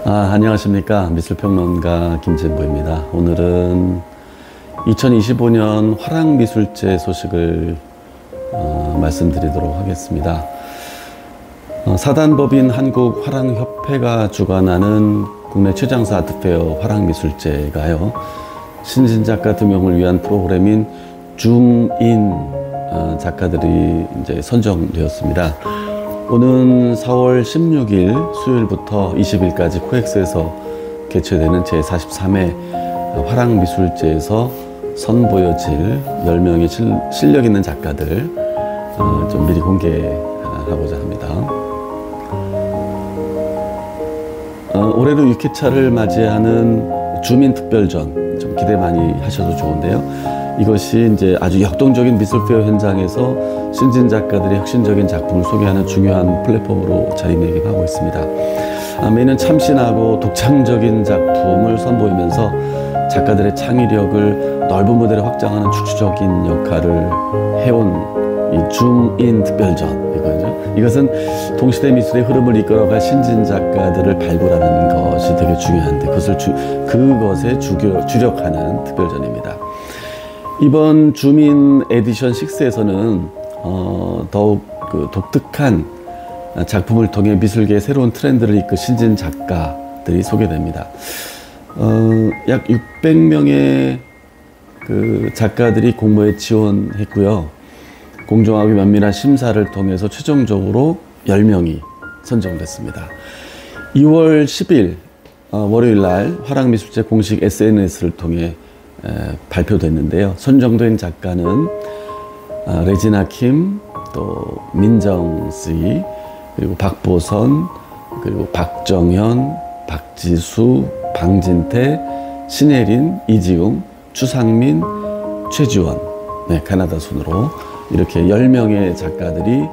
안녕하십니까. 미술평론가 김진보입니다. 오늘은 2025년 화랑미술제 소식을 말씀드리도록 하겠습니다. 사단법인 한국화랑협회가 주관하는 국내 최장수 아트페어 화랑미술제가요, 신진작가 등용을 위한 프로그램인 줌인 작가들이 이제 선정되었습니다. 오는 4월 16일 수요일부터 20일까지 코엑스에서 개최되는 제43회 화랑미술제에서 선보여질 10명의 실력 있는 작가들 좀 미리 공개하고자 합니다. 올해로 6회차를 맞이하는 주민 특별전 좀 기대 많이 하셔도 좋은데요. 이것이 이제 아주 역동적인 미술페어 현장에서 신진 작가들의 혁신적인 작품을 소개하는 중요한 플랫폼으로 자리매김하고 있습니다. 매년 참신하고 독창적인 작품을 선보이면서 작가들의 창의력을 넓은 무대로 확장하는 축소적인 역할을 해온 이 줌인 특별전, 이것은 동시대 미술의 흐름을 이끌어갈 신진 작가들을 발굴하는 것이 되게 중요한데 그것에 주력하는 특별전입니다. 이번 줌인 에디션 6에서는 더욱 독특한 작품을 통해 미술계의 새로운 트렌드를 이끌 신진 작가들이 소개됩니다. 약 600명의 작가들이 공모에 지원했고요. 공정하고 면밀한 심사를 통해서 최종적으로 10명이 선정됐습니다. 2월 10일 월요일 날 화랑미술제 공식 SNS를 통해 발표됐는데요. 선정된 작가는 레지나 킴, 또 민정씨, 그리고 박보선, 그리고 박정현, 박지수, 방진태, 신혜린, 이지웅, 추상민, 최지원, 캐나다 순으로 이렇게 10명의 작가들이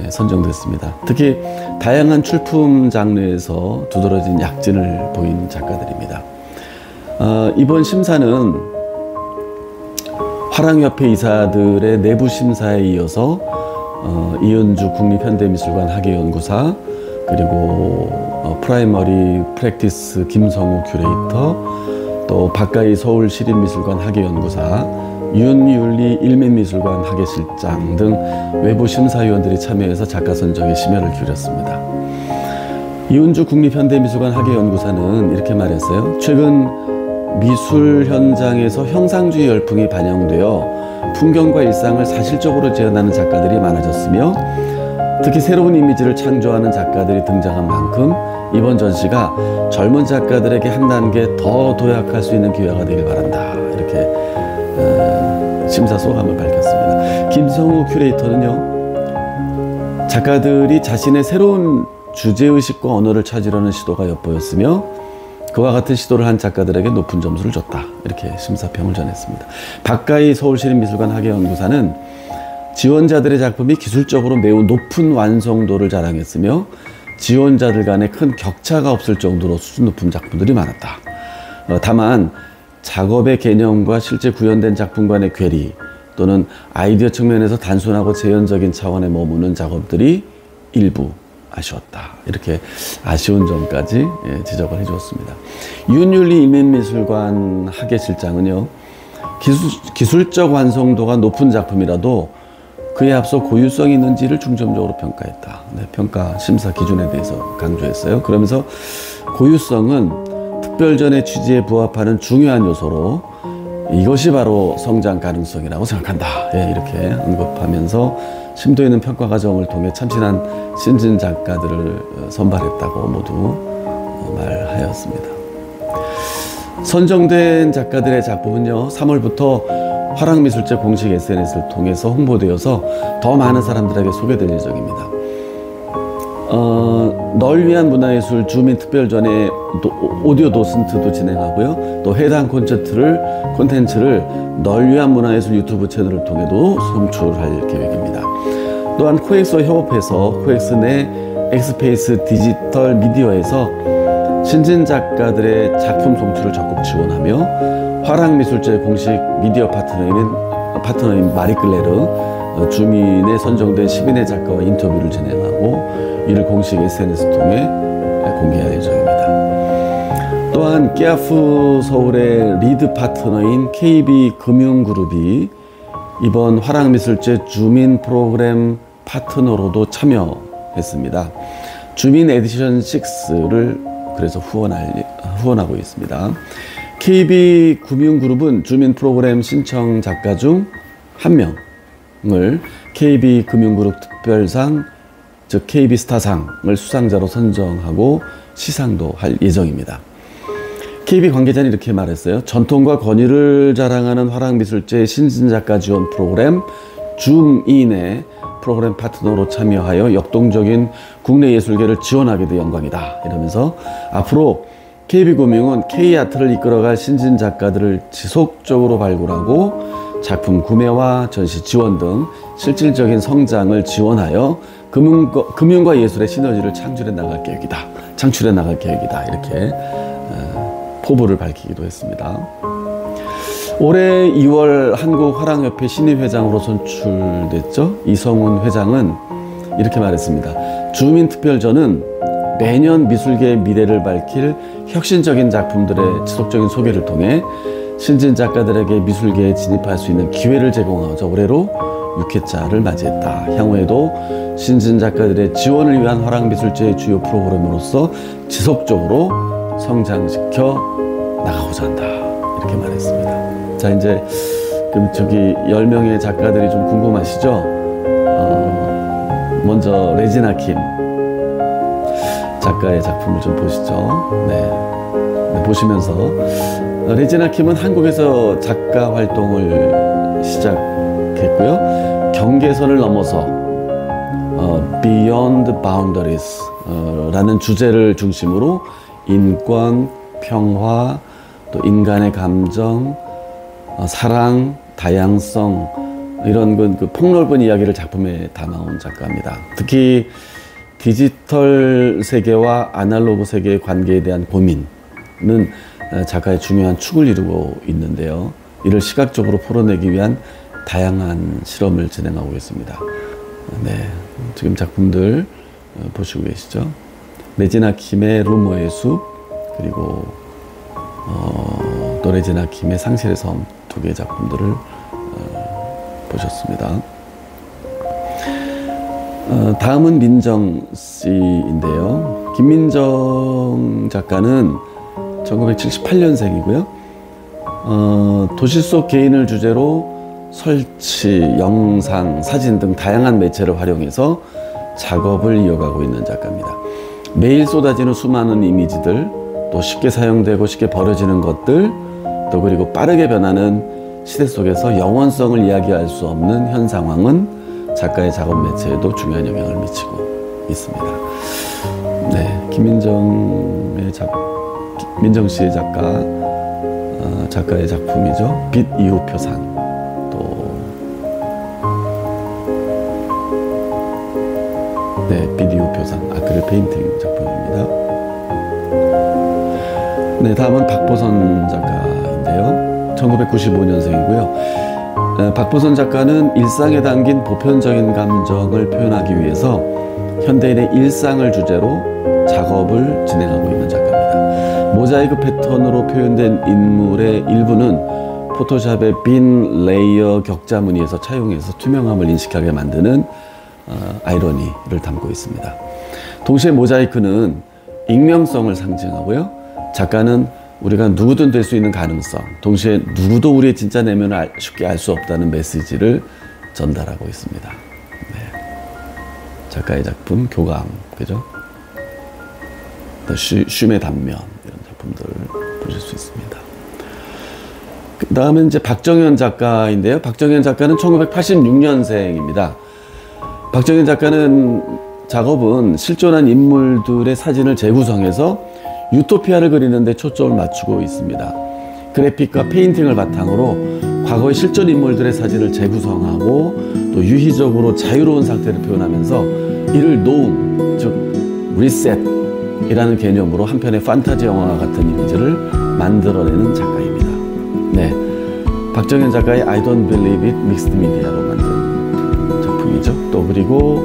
선정됐습니다. 특히 다양한 출품 장르에서 두드러진 약진을 보인 작가들입니다. 이번 심사는 화랑협회 이사들의 내부 심사에 이어서 이은주 국립현대미술관 학예연구사, 그리고 프라이머리 프랙티스 김성우 큐레이터, 또 박가희 서울시립미술관 학예연구사, 윤율리 일민미술관 학예실장 등 외부 심사위원들이 참여해서 작가 선정에 심혈을 기울였습니다. 이은주 국립현대미술관 학예연구사는 이렇게 말했어요. 최근 미술 현장에서 형상주의 열풍이 반영되어 풍경과 일상을 사실적으로 재현하는 작가들이 많아졌으며, 특히 새로운 이미지를 창조하는 작가들이 등장한 만큼 이번 전시가 젊은 작가들에게 한 단계 더 도약할 수 있는 기회가 되길 바란다. 이렇게 심사 소감을 밝혔습니다. 김성우 큐레이터는요, 작가들이 자신의 새로운 주제의식과 언어를 찾으려는 시도가 엿보였으며 그와 같은 시도를 한 작가들에게 높은 점수를 줬다. 이렇게 심사평을 전했습니다. 박가희 서울시립미술관 학예연구사는 지원자들의 작품이 기술적으로 매우 높은 완성도를 자랑했으며 지원자들 간에 큰 격차가 없을 정도로 수준 높은 작품들이 많았다. 다만 작업의 개념과 실제 구현된 작품 간의 괴리, 또는 아이디어 측면에서 단순하고 재현적인 차원에 머무는 작업들이 일부 아쉬웠다. 이렇게 아쉬운 점까지 지적을 해주었습니다. 윤율리 일민미술관 학예실장은요, 기술적 완성도가 높은 작품이라도 그에 앞서 고유성이 있는지를 중점적으로 평가했다. 평가 심사 기준에 대해서 강조했어요. 그러면서 고유성은 특별전의 취지에 부합하는 중요한 요소로 이것이 바로 성장 가능성이라고 생각한다. 이렇게 언급하면서 심도 있는 평가 과정을 통해 참신한 신진 작가들을 선발했다고 모두 말하였습니다. 선정된 작가들의 작품은요, 3월부터 화랑미술제 공식 SNS를 통해서 홍보되어서 더 많은 사람들에게 소개될 예정입니다. 널 위한 문화예술 주민 특별전에 오디오 도슨트도 진행하고요. 또 해당 콘텐츠를 널 위한 문화예술 유튜브 채널을 통해도 송출할 계획입니다. 또한 코엑스와 협업해서 코엑스 내 엑스페이스 디지털 미디어에서 신진 작가들의 작품 송출을 적극 지원하며 화랑미술제 공식 미디어 파트너인 마리끌레르 주민에 선정된 10인의 작가와 인터뷰를 진행하고 이를 공식 SNS 통해 공개할 예정입니다. 지금 깨아프 서울의 리드 파트너인 KB금융그룹이 이번 화랑미술제 주민 프로그램 파트너로도 참여했습니다. 주민 에디션 6를 그래서 후원하고 있습니다. KB금융그룹은 주민 프로그램 신청 작가 중 한 명을 KB금융그룹 특별상, 즉 KB스타상을 수상자로 선정하고 시상도 할 예정입니다. KB 관계자는 이렇게 말했어요. 전통과 권위를 자랑하는 화랑미술제 신진작가 지원 프로그램 줌인의 프로그램 파트너로 참여하여 역동적인 국내 예술계를 지원하게 돼 영광이다. 이러면서 앞으로 KB금융은 K아트를 이끌어갈 신진작가들을 지속적으로 발굴하고 작품 구매와 전시 지원 등 실질적인 성장을 지원하여 금융과 예술의 시너지를 창출해 나갈 계획이다. 이렇게 포부를 밝히기도 했습니다. 올해 2월 한국화랑협회 신임회장으로 선출됐죠. 이성훈 회장은 이렇게 말했습니다. 주민특별전은 매년 미술계의 미래를 밝힐 혁신적인 작품들의 지속적인 소개를 통해 신진 작가들에게 미술계에 진입할 수 있는 기회를 제공하자 올해로 6회차를 맞이했다. 향후에도 신진 작가들의 지원을 위한 화랑미술제의 주요 프로그램으로서 지속적으로 성장시켜 나가고자 한다. 이렇게 말했습니다. 자, 이제 그럼 저기 10명의 작가들이 좀 궁금하시죠? 먼저 레지나 킴 작가의 작품을 좀 보시죠. 네, 보시면서 레지나 킴은 한국에서 작가 활동을 시작했고요. 경계선을 넘어서 Beyond Boundaries 라는 주제를 중심으로 인권, 평화, 또 인간의 감정, 사랑, 다양성 이런 그 폭넓은 이야기를 작품에 담아온 작가입니다. 특히 디지털 세계와 아날로그 세계의 관계에 대한 고민은 작가의 중요한 축을 이루고 있는데요. 이를 시각적으로 풀어내기 위한 다양한 실험을 진행하고 있습니다. 네, 지금 작품들 보시고 계시죠? 레지나 킴의 루머의 숲, 그리고 또 레지나 킴의 상실의 섬 두 개의 작품들을 보셨습니다. 다음은 민정 씨인데요. 김민정 작가는 1978년생이고요. 도시 속 개인을 주제로 설치, 영상, 사진 등 다양한 매체를 활용해서 작업을 이어가고 있는 작가입니다. 매일 쏟아지는 수많은 이미지들, 또 쉽게 사용되고 쉽게 버려지는 것들, 또 그리고 빠르게 변하는 시대 속에서 영원성을 이야기할 수 없는 현 상황은 작가의 작업 매체에도 중요한 영향을 미치고 있습니다. 네, 민정 씨의 작가의 작품이죠. 빛 이후 표산, 또 빛 이후 표산 아크릴 페인팅 작품입니다. 네, 다음은 박보선 작가인데요. 1995년생이고요. 박보선 작가는 일상에 담긴 보편적인 감정을 표현하기 위해서 현대인의 일상을 주제로 작업을 진행하고 있는 작가입니다. 모자이크 패턴으로 표현된 인물의 일부는 포토샵의 빈 레이어 격자 무늬에서 차용해서 투명함을 인식하게 만드는 아이러니를 담고 있습니다. 동시에 모자이크는 익명성을 상징하고요. 작가는 우리가 누구든 될 수 있는 가능성, 동시에 누구도 우리의 진짜 내면을 쉽게 알 수 없다는 메시지를 전달하고 있습니다. 네. 작가의 작품 교감, 그죠? 또 쉼의 단면 이런 작품들 보실 수 있습니다. 그 다음에 이제 박정현 작가인데요. 박정현 작가는 1986년생입니다. 박정현 작가는 작업은 실존한 인물들의 사진을 재구성해서 유토피아를 그리는 데 초점을 맞추고 있습니다. 그래픽과 페인팅을 바탕으로 과거의 실존 인물들의 사진을 재구성하고 또 유희적으로 자유로운 상태를 표현하면서 이를 노움, 즉 리셋이라는 개념으로 한 편의 판타지 영화 같은 이미지를 만들어내는 작가입니다. 네, 박정현 작가의 I Don't Believe It 믹스드 미디어로 만든 작품이죠. 또 그리고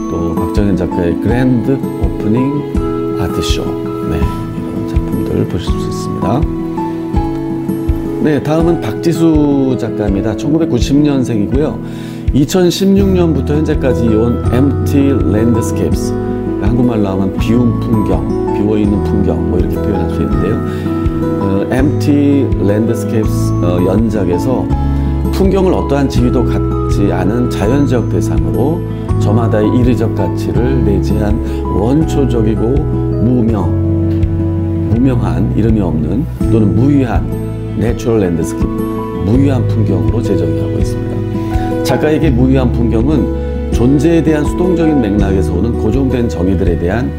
또 박정현 작가의 그랜드 오프닝 아트쇼, 네, 이런 작품들 작품들 보실 수 있습니다. 네, 다음은 박지수 작가입니다. 1990년생이고요. 2016년부터 현재까지 이어온 Empty Landscapes, 한국말로 하면 비운 풍경, 비워있는 풍경 뭐 이렇게 표현할 수 있는데요. Empty Landscapes 연작에서 풍경을 어떠한 지위도 갖지 않은 자연적 대상으로 저마다의 이리적 가치를 내재한 원초적이고 무명한, 이름이 없는 또는 무의한 내추럴 랜드스케이프, 무의한 풍경으로 제정이 하고 있습니다. 작가에게 무의한 풍경은 존재에 대한 수동적인 맥락에서 오는 고정된 정의들에 대한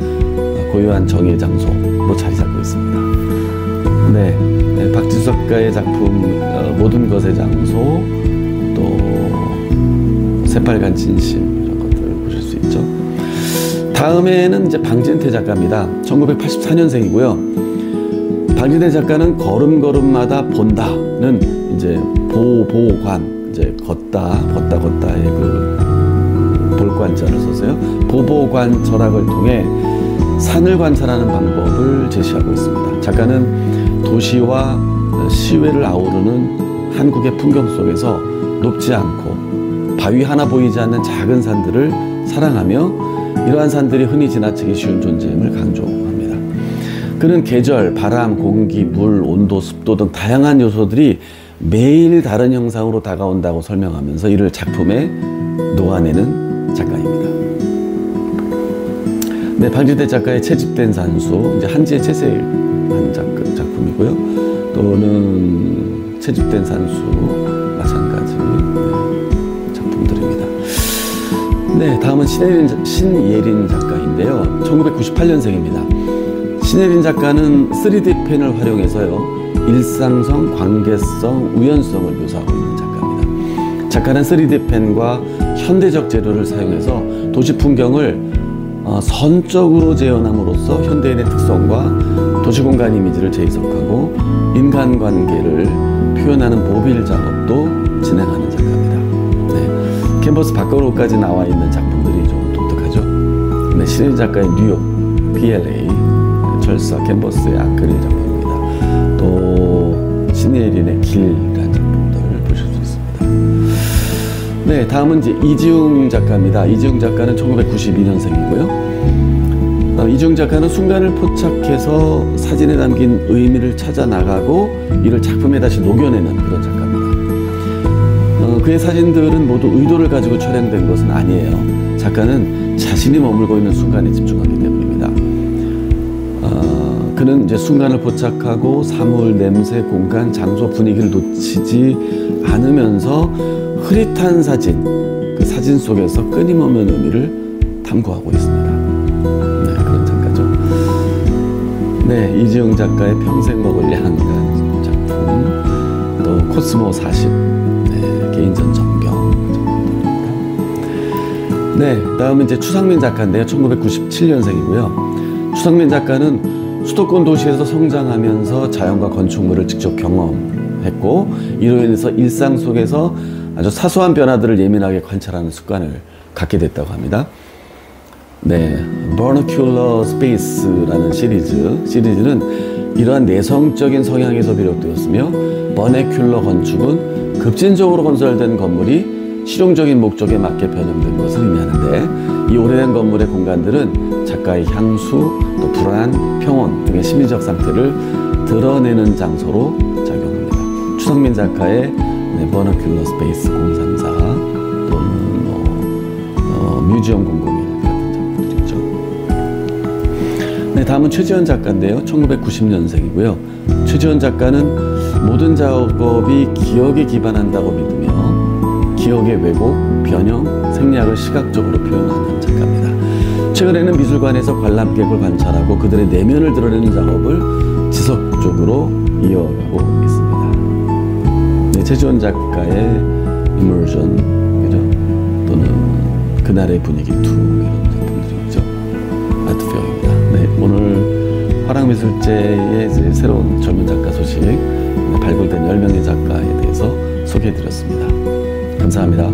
고유한 정의 장소로 자리 잡고 있습니다. 네, 박지수 작가의 작품 모든 것의 장소, 또 새빨간 진심 이런 것들을 보실 수 있죠. 다음에는 이제 방진태 작가입니다. 1984년생이고요. 방진태 작가는 걸음걸음마다 본다는 이제 보관, 이제 걷다의 그 볼관자를 써서요. 보보관 철학을 통해 산을 관찰하는 방법을 제시하고 있습니다. 작가는 도시와 시외를 아우르는 한국의 풍경 속에서 높지 않고 바위 하나 보이지 않는 작은 산들을 사랑하며 이러한 산들이 흔히 지나치기 쉬운 존재임을 강조합니다. 그는 계절, 바람, 공기, 물, 온도, 습도 등 다양한 요소들이 매일 다른 형상으로 다가온다고 설명하면서 이를 작품에 녹아내는 작가입니다. 네, 방진태 작가의 채집된 산수, 이제 한지의 채색한 작품이고요. 또는 채집된 산수 마찬가지 작품들입니다. 네, 다음은 신예린 작가인데요. 1998년생입니다. 신예린 작가는 3D 펜을 활용해서요, 일상성, 관계성, 우연성을 묘사하고 있는 작가입니다. 작가는 3D 펜과 현대적 재료를 사용해서 도시 풍경을 선적으로 재현함으로써 현대인의 특성과 도시공간 이미지를 재해석하고 인간관계를 표현하는 모빌 작업도 진행하는 작가입니다. 네, 캔버스 밖으로까지 나와 있는 작품들이 좀 독특하죠. 네, 신예린 작가의 뉴욕, PLA, 철사, 캔버스의 아크릴 작품입니다. 또 신예린의 길이라는 작품들을 보실 수 있습니다. 네, 다음은 이제 이지웅 작가입니다. 이지웅 작가는 1992년생이고요. 이지웅 작가는 순간을 포착해서 사진에 담긴 의미를 찾아 나가고 이를 작품에 다시 녹여내는 그런 작가입니다. 그의 사진들은 모두 의도를 가지고 촬영된 것은 아니에요. 작가는 자신이 머물고 있는 순간에 집중하기 때문입니다. 그는 이제 순간을 포착하고 사물, 냄새, 공간, 장소, 분위기를 놓치지 않으면서 흐릿한 사진, 그 사진 속에서 끊임없는 의미를 탐구하고 있습니다. 네, 그런 작가죠. 네, 이지웅 작가의 평생 먹을 양간 작품, 또 코스모 40, 네, 개인전 전경 작품입니다. 네, 다음은 이제 추상민 작가인데요. 1997년생이고요. 추상민 작가는 수도권 도시에서 성장하면서 자연과 건축물을 직접 경험했고 이로 인해서 일상 속에서 아주 사소한 변화들을 예민하게 관찰하는 습관을 갖게 됐다고 합니다. 네, Vernacular Space라는 시리즈는 이러한 내성적인 성향에서 비롯되었으며 버네큘러 건축은 급진적으로 건설된 건물이 실용적인 목적에 맞게 변형된 것을 의미하는데 이 오래된 건물의 공간들은 작가의 향수, 또 불안, 평온 등의 심리적 상태를 드러내는 장소로 작용합니다. 추상민 작가의 버너큘러 스페이스 034 또는 뮤지엄 001 같은 작품들이죠. 네, 다음은 최지원 작가인데요. 1990년생이고요. 최지원 작가는 모든 작업이 기억에 기반한다고 믿으며 기억의 왜곡, 변형, 생략을 시각적으로 표현하는 작가입니다. 최근에는 미술관에서 관람객을 관찰하고 그들의 내면을 드러내는 작업을 지속적으로 이어가고 있습니다. 네, 최지원 작가의 이머전, 그죠? 또는 그날의 분위기 2 이런 작품들이죠. 아트페어입니다. 네, 오늘 화랑미술제의 새로운 젊은 작가 소식, 발굴된 10명의 작가에 대해서 소개해드렸습니다. 감사합니다.